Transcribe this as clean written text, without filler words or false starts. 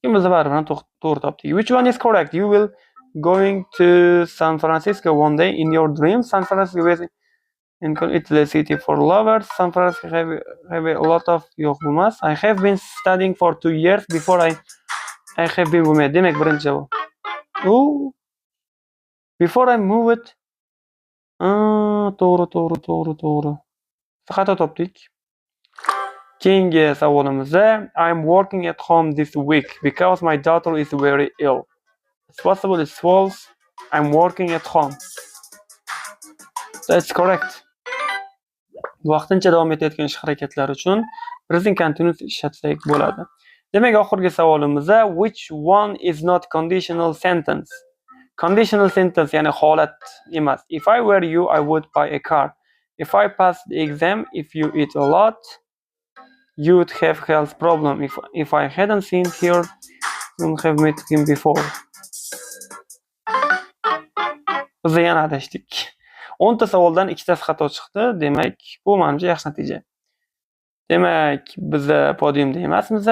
Biz baribir to'g'ri topdik. Which one is correct? You will going to San Francisco one day in your dream. San Francisco is it's the city for lovers. San Francisco have a lot of yo'q bo'lmas. I have been studying for 2 years before I have been with. Demak, birinchi javob. Before I move it. To'g'ri. Xato topdik. Keyingi savolimizda I'm working at home this week because my daughter is very ill. It's possible it's false. I'm working at home. That's correct. Vaqtincha davom etayotgan ish harakatlari uchun present continuous ishlatsak bo'ladi. Demak, oxirgi savolimizda which one is not conditional sentence? Conditional sentence ya'ni holat emas. If I were you, I would buy a car. If I pass the exam, if you eat a lot, you would have health problem. If I hadn't seen her, wouldn't have met him before. Biz yana adashdik. 10 ta savoldan 2 tasi xato chiqdi. Demak, bu menimcha yaxshi natija. Demak, biz podiumda emasmiz.